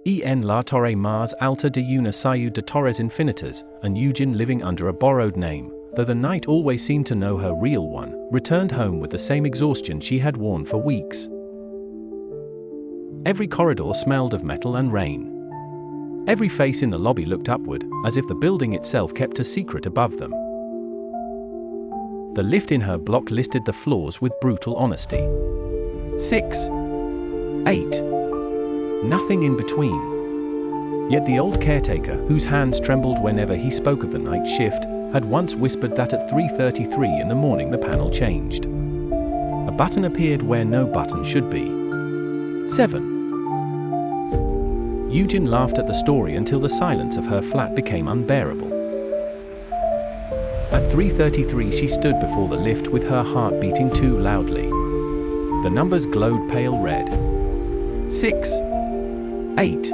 En la torre más alta de una ciudad de torres infinitas, and Yujin, living under a borrowed name, though the night always seemed to know her real one, returned home with the same exhaustion she had worn for weeks. Every corridor smelled of metal and rain. Every face in the lobby looked upward, as if the building itself kept a secret above them. The lift in her block listed the floors with brutal honesty. 6, 8. Nothing in between. Yet the old caretaker, whose hands trembled whenever he spoke of the night shift, had once whispered that at 3:33 in the morning the panel changed. A button appeared where no button should be. 7. Yujin laughed at the story until the silence of her flat became unbearable. At 3:33 she stood before the lift with her heart beating too loudly. The numbers glowed pale red. 6, 8.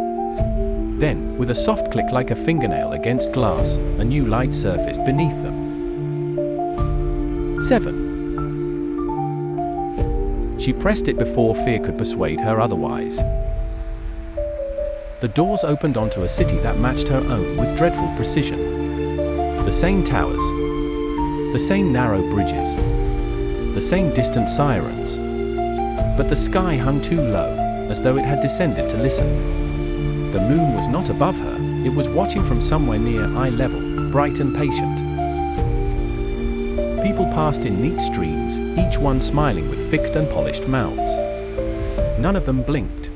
Then, with a soft click like a fingernail against glass, a new light surfaced beneath them. 7. She pressed it before fear could persuade her otherwise. The doors opened onto a city that matched her own with dreadful precision. The same towers, the same narrow bridges, the same distant sirens. But the sky hung too low, as though it had descended to listen. The moon was not above her, it was watching from somewhere near eye level, bright and patient. People passed in neat streams, each one smiling with fixed and polished mouths. None of them blinked.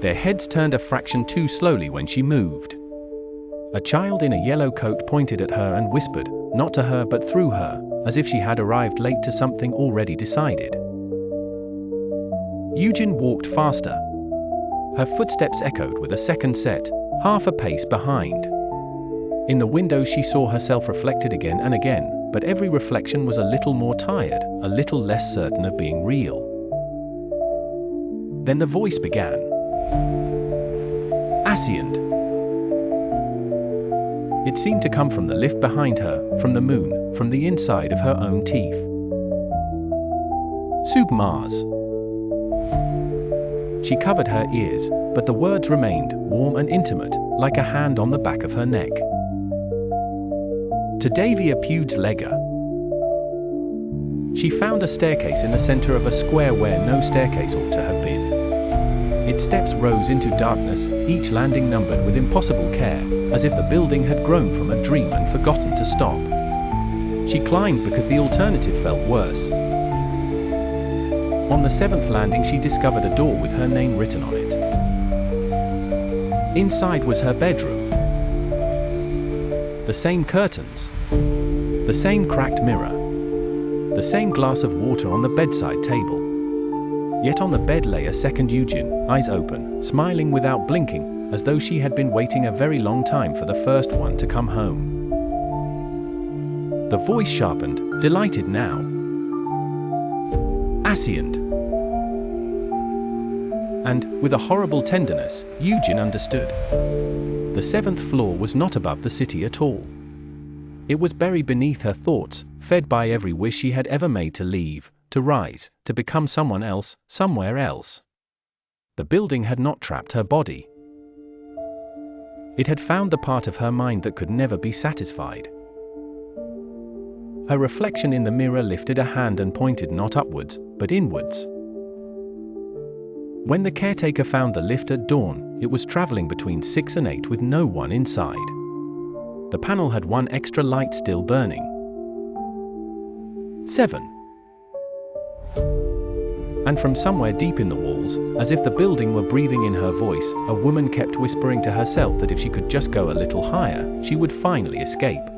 Their heads turned a fraction too slowly when she moved. A child in a yellow coat pointed at her and whispered, not to her but through her, as if she had arrived late to something already decided. Yujin walked faster. Her footsteps echoed with a second set, half a pace behind. In the window she saw herself reflected again and again, but every reflection was a little more tired, a little less certain of being real. Then the voice began. Ascendio. It seemed to come from the lift behind her, from the moon, from the inside of her own teeth. Sub Mars. She covered her ears, but the words remained, warm and intimate, like a hand on the back of her neck. To Davia Pude's Lega. She found a staircase in the center of a square where no staircase ought to have been. Its steps rose into darkness, each landing numbered with impossible care, as if the building had grown from a dream and forgotten to stop. She climbed because the alternative felt worse. On the 7th landing she discovered a door with her name written on it. Inside was her bedroom. The same curtains. The same cracked mirror. The same glass of water on the bedside table. Yet on the bed lay a second Yujin, eyes open, smiling without blinking, as though she had been waiting a very long time for the first one to come home. The voice sharpened, delighted now. Ascendio. And, with a horrible tenderness, Yujin understood. The 7th floor was not above the city at all. It was buried beneath her thoughts, fed by every wish she had ever made to leave, to rise, to become someone else, somewhere else. The building had not trapped her body. It had found the part of her mind that could never be satisfied. Her reflection in the mirror lifted a hand and pointed not upwards, but inwards. When the caretaker found the lift at dawn, it was traveling between 6 and 8 with no one inside. The panel had one extra light still burning. 7. And from somewhere deep in the walls, as if the building were breathing in her voice, a woman kept whispering to herself that if she could just go a little higher, she would finally escape.